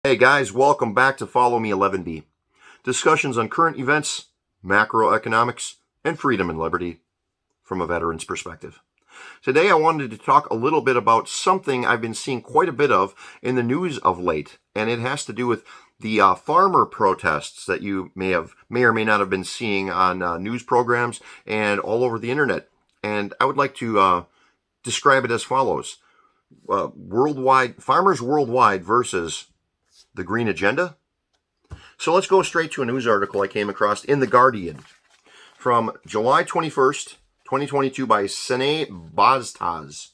Hey guys, welcome back to Follow Me 11B. Discussions on current events, macroeconomics, and freedom and liberty from a veteran's perspective. Today I wanted to talk a little bit about something I've been seeing quite a bit of in the news of late, and it has to do with the farmer protests that you may or may not have been seeing on news programs and all over the internet. And I would like to describe it as follows. Farmers worldwide versus the green agenda. So let's go straight to a news article I came across in The Guardian from July 21st, 2022 by Sene Bastaz.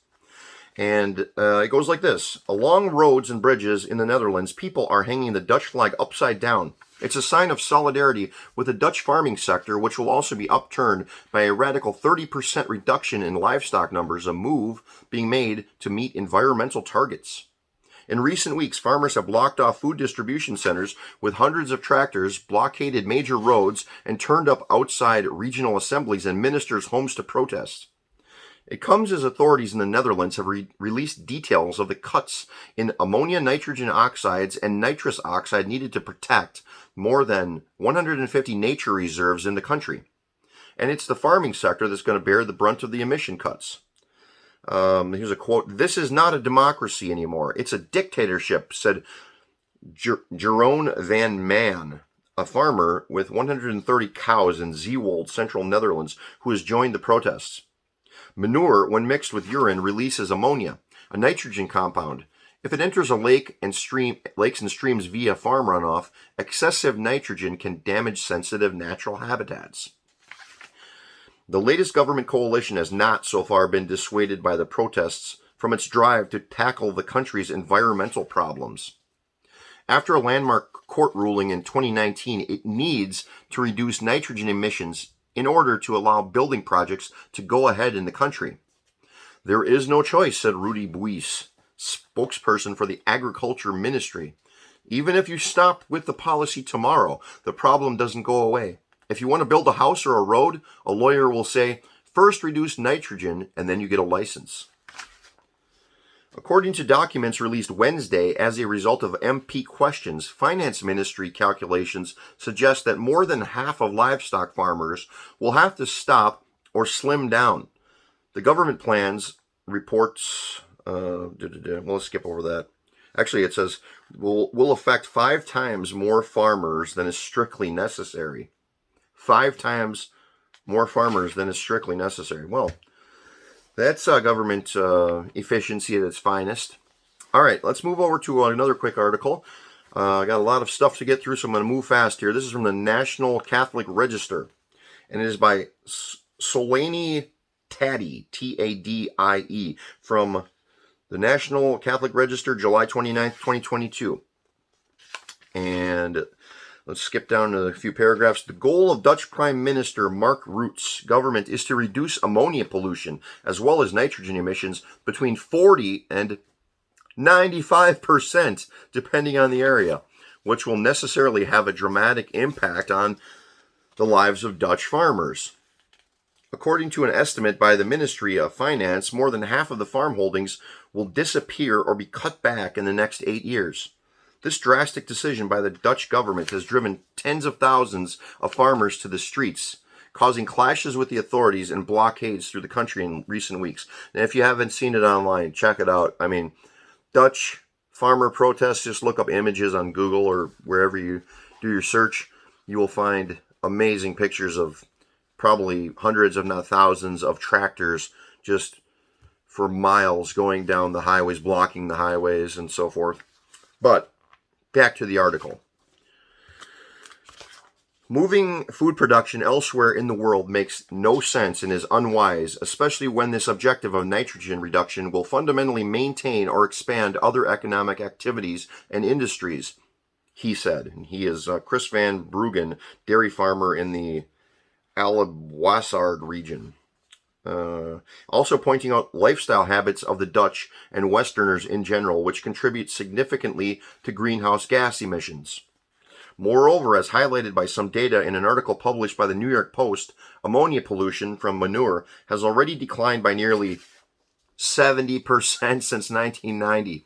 And it goes like this. Along roads and bridges in the Netherlands, people are hanging the Dutch flag upside down. It's a sign of solidarity with the Dutch farming sector, which will also be upturned by a radical 30% reduction in livestock numbers, a move being made to meet environmental targets. In recent weeks, farmers have blocked off food distribution centers with hundreds of tractors, blockaded major roads, and turned up outside regional assemblies and ministers' homes to protest. It comes as authorities in the Netherlands have released details of the cuts in ammonia, nitrogen oxides, and nitrous oxide needed to protect more than 150 nature reserves in the country. And it's the farming sector that's going to bear the brunt of the emission cuts. Here's a quote. "This is not a democracy anymore. It's a dictatorship," said Jeroen van Man, a farmer with 130 cows in Zeewold, central Netherlands, who has joined the protests. Manure, when mixed with urine, releases ammonia, a nitrogen compound. If it enters a lakes and streams via farm runoff, excessive nitrogen can damage sensitive natural habitats. The latest government coalition has not so far been dissuaded by the protests from its drive to tackle the country's environmental problems. After a landmark court ruling in 2019, it needs to reduce nitrogen emissions in order to allow building projects to go ahead in the country. "There is no choice," said Rudy Buys, spokesperson for the Agriculture Ministry. "Even if you stop with the policy tomorrow, the problem doesn't go away. If you want to build a house or a road, a lawyer will say, first reduce nitrogen and then you get a license." According to documents released Wednesday as a result of MP questions, Finance Ministry calculations suggest that more than half of livestock farmers will have to stop or slim down. The government plans reports, let's skip over that. Actually, it says will affect 5 times more farmers than is strictly necessary. 5 times more farmers than is strictly necessary. Well, that's government efficiency at its finest. All right, let's move over to another quick article. I got a lot of stuff to get through, so I'm going to move fast here. This is from the National Catholic Register, and it is by Solani Taddy, Tadie, from the National Catholic Register, July 29th, 2022. And let's skip down to a few paragraphs. "The goal of Dutch Prime Minister Mark Rutte's government is to reduce ammonia pollution as well as nitrogen emissions between 40 and 95%, depending on the area, which will necessarily have a dramatic impact on the lives of Dutch farmers. According to an estimate by the Ministry of Finance, more than half of the farm holdings will disappear or be cut back in the next 8 years. This drastic decision by the Dutch government has driven tens of thousands of farmers to the streets, causing clashes with the authorities and blockades through the country in recent weeks." And if you haven't seen it online, check it out. I mean, Dutch farmer protests, just look up images on Google or wherever you do your search. You will find amazing pictures of probably hundreds, if not thousands, of tractors just for miles going down the highways, blocking the highways and so forth. But back to the article. "Moving food production elsewhere in the world makes no sense and is unwise, especially when this objective of nitrogen reduction will fundamentally maintain or expand other economic activities and industries," he said. And he is Chris van Bruggen, dairy farmer in the Alabwassard region. Also pointing out lifestyle habits of the Dutch and Westerners in general, which contribute significantly to greenhouse gas emissions. Moreover, as highlighted by some data in an article published by the New York Post, ammonia pollution from manure has already declined by nearly 70% since 1990.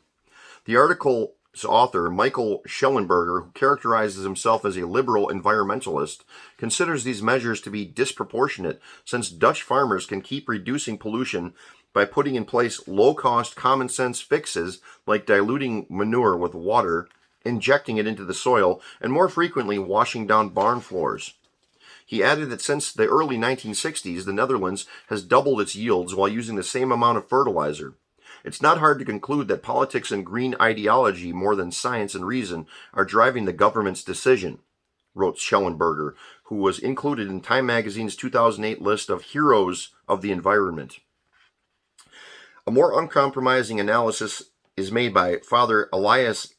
The article author, Michael Schellenberger, who characterizes himself as a liberal environmentalist, considers these measures to be disproportionate since Dutch farmers can keep reducing pollution by putting in place low-cost, common-sense fixes like diluting manure with water, injecting it into the soil, and more frequently washing down barn floors. He added that since the early 1960s, the Netherlands has doubled its yields while using the same amount of fertilizer. It's not hard to conclude that politics and green ideology, more than science and reason, are driving the government's decision, wrote Schellenberger, who was included in Time magazine's 2008 list of heroes of the environment. A more uncompromising analysis is made by Father Elias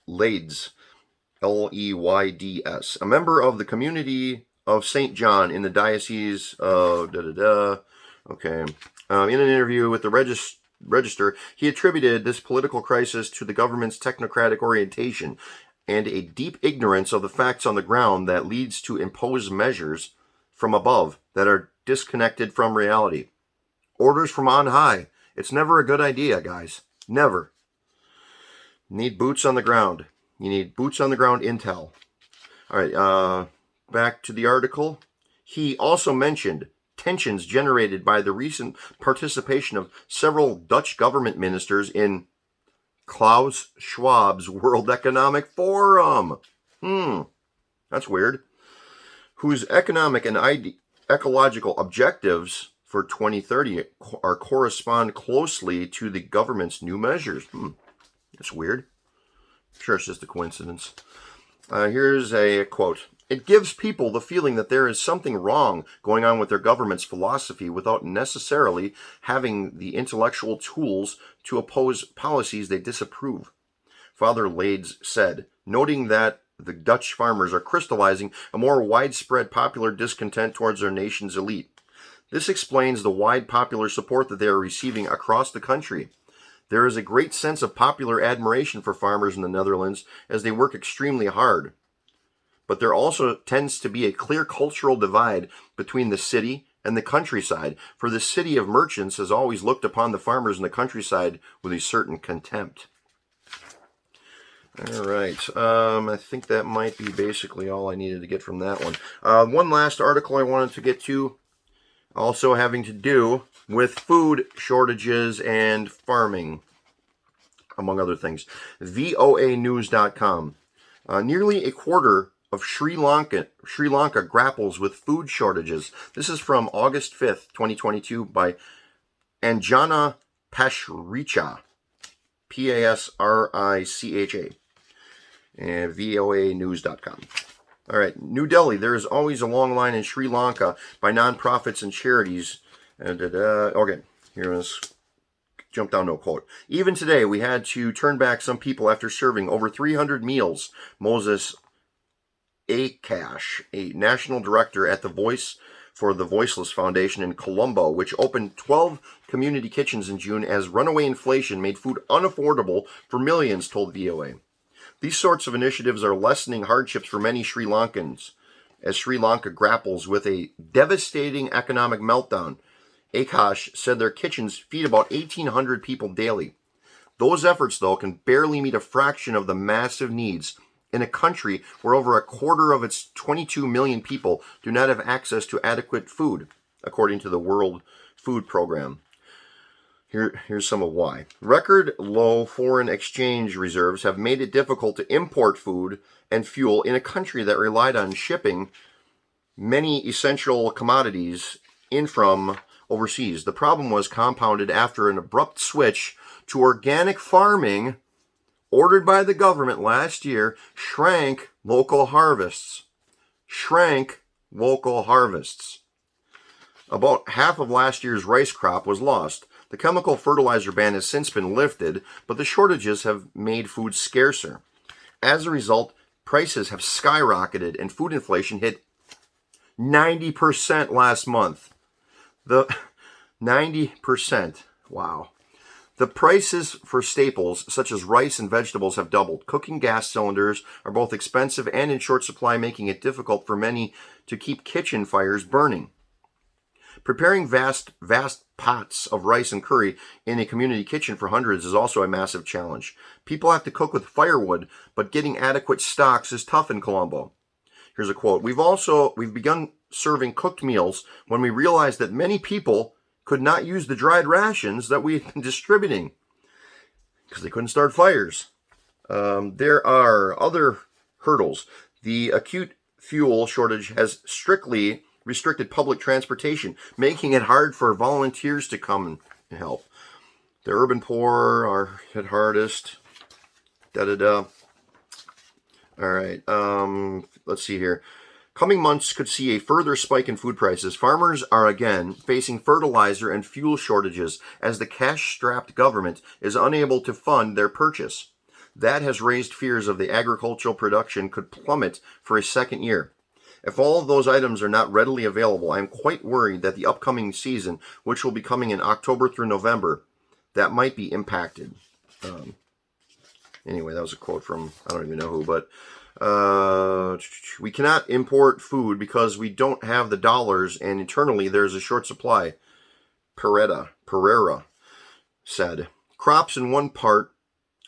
Leyds, Leyds, a member of the community of St. John in the Diocese of Okay. In an interview with the Register, he attributed this political crisis to the government's technocratic orientation and a deep ignorance of the facts on the ground that leads to imposed measures from above that are disconnected from reality. Orders from on high. It's never a good idea, guys. Never. You need boots on the ground. You need boots on the ground intel. All right, back to the article. He also mentioned tensions generated by the recent participation of several Dutch government ministers in Klaus Schwab's World Economic Forum. That's weird. Whose economic and ecological objectives for 2030 correspond closely to the government's new measures. That's weird. I'm sure it's just a coincidence. Here's a quote. It gives people the feeling that there is something wrong going on with their government's philosophy without necessarily having the intellectual tools to oppose policies they disapprove, Father Leyds said, noting that the Dutch farmers are crystallizing a more widespread popular discontent towards their nation's elite. This explains the wide popular support that they are receiving across the country. There is a great sense of popular admiration for farmers in the Netherlands as they work extremely hard. But there also tends to be a clear cultural divide between the city and the countryside, for the city of merchants has always looked upon the farmers in the countryside with a certain contempt. All right, I think that might be basically all I needed to get from that one. One last article I wanted to get to, also having to do with food shortages and farming, among other things. voanews.com. Nearly a quarter of Sri Lanka grapples with food shortages. This is from August 5th, 2022 by Anjana Pasricha, Pasricha, and voanews.com. All right, New Delhi. There is always a long line in Sri Lanka by nonprofits and charities. Okay, here is jump down, no quote. Even today, we had to turn back some people after serving over 300 meals. Moses Akash, a national director at the Voice for the Voiceless Foundation in Colombo, which opened 12 community kitchens in June as runaway inflation made food unaffordable for millions, told VOA. These sorts of initiatives are lessening hardships for many Sri Lankans as Sri Lanka grapples with a devastating economic meltdown. Akash said their kitchens feed about 1,800 people daily. Those efforts, though, can barely meet a fraction of the massive needs in a country where over a quarter of its 22 million people do not have access to adequate food, according to the World Food Program. Here's some of why. Record low foreign exchange reserves have made it difficult to import food and fuel in a country that relied on shipping many essential commodities in from overseas. The problem was compounded after an abrupt switch to organic farming ordered by the government last year shrank local harvests. About half of last year's rice crop was lost. The chemical fertilizer ban has since been lifted, but the shortages have made food scarcer. As a result, prices have skyrocketed and food inflation hit 90% last month. 90%. Wow. The prices for staples such as rice and vegetables have doubled. Cooking gas cylinders are both expensive and in short supply, making it difficult for many to keep kitchen fires burning. Preparing vast pots of rice and curry in a community kitchen for hundreds is also a massive challenge. People have to cook with firewood, but getting adequate stocks is tough in Colombo. Here's a quote. We've begun serving cooked meals when we realized that many people could not use the dried rations that we had been distributing because they couldn't start fires. There are other hurdles. The acute fuel shortage has strictly restricted public transportation, making it hard for volunteers to come and help. The urban poor are hit hardest. All right. Let's see here. Coming months could see a further spike in food prices. Farmers are again facing fertilizer and fuel shortages as the cash-strapped government is unable to fund their purchase. That has raised fears of the agricultural production could plummet for a second year. If all of those items are not readily available, I am quite worried that the upcoming season, which will be coming in October through November, that might be impacted. Anyway, that was a quote from, I don't even know who, but we cannot import food because we don't have the dollars, and internally there's a short supply, Pereira said. Crops in one part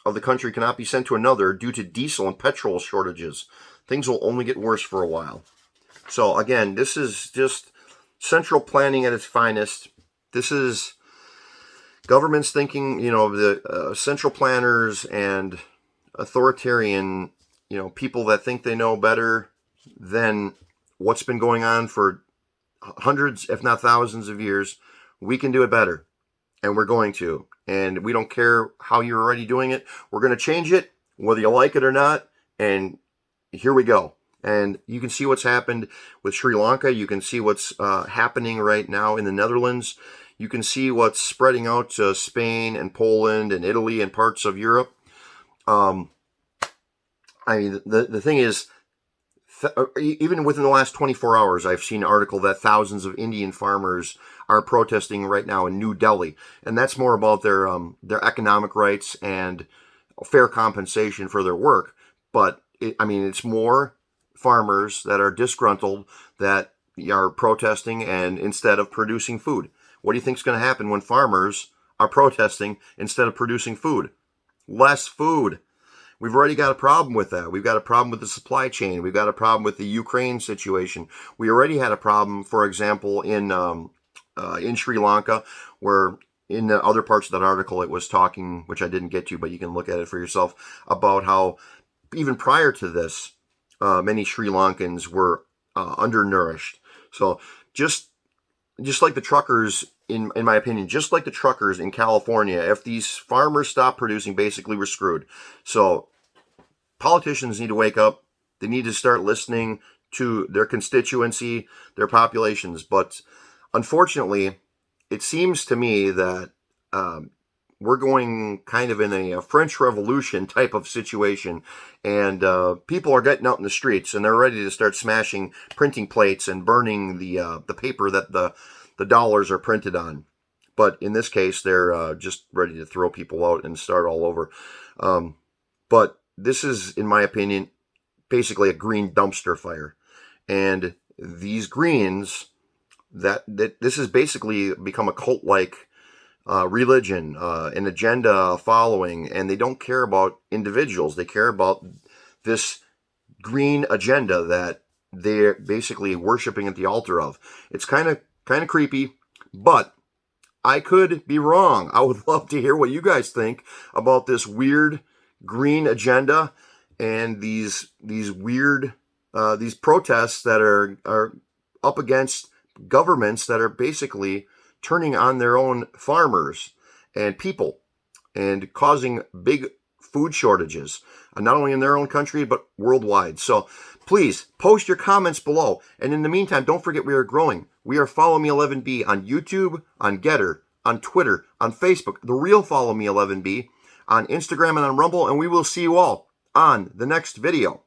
of the country cannot be sent to another due to diesel and petrol shortages. Things will only get worse for a while. So again, this is just central planning at its finest. This is governments thinking, the central planners and authoritarian, people that think they know better than what's been going on for hundreds, if not thousands of years. We can do it better, and we're going to. And we don't care how you're already doing it. We're going to change it, whether you like it or not. And here we go. And you can see what's happened with Sri Lanka. You can see what's happening right now in the Netherlands. You can see what's spreading out to Spain and Poland and Italy and parts of Europe. The thing is, even within the last 24 hours, I've seen an article that thousands of Indian farmers are protesting right now in New Delhi. And that's more about their economic rights and fair compensation for their work. But, it's more farmers that are disgruntled that are protesting and instead of producing food. What do you think is going to happen when farmers are protesting instead of producing food? Less food. We've already got a problem with that. We've got a problem with the supply chain. We've got a problem with the Ukraine situation. We already had a problem, for example, in Sri Lanka, where in the other parts of that article it was talking, which I didn't get to, but you can look at it for yourself, about how even prior to this, many Sri Lankans were undernourished. So just like the truckers, in my opinion, just like the truckers in California, if these farmers stop producing, basically we're screwed. So politicians need to wake up. They need to start listening to their constituency, their populations. But unfortunately, it seems to me that we're going kind of in a French Revolution type of situation, and people are getting out in the streets, and they're ready to start smashing printing plates and burning the paper that the dollars are printed on. But in this case, they're just ready to throw people out and start all over. But this is, in my opinion, basically a green dumpster fire. And these Greens, that this has basically become a cult-like religion, an agenda following, and they don't care about individuals. They care about this green agenda that they're basically worshiping at the altar of. It's kind of creepy, but I could be wrong. I would love to hear what you guys think about this weird green agenda and these weird these protests that are up against governments that are basically turning on their own farmers and people and causing big food shortages, not only in their own country, but worldwide. So please post your comments below. And in the meantime, don't forget we are growing. We are Follow Me 11B on YouTube, on Gettr, on Twitter, on Facebook, The Real Follow Me 11B, on Instagram and on Rumble. And we will see you all on the next video.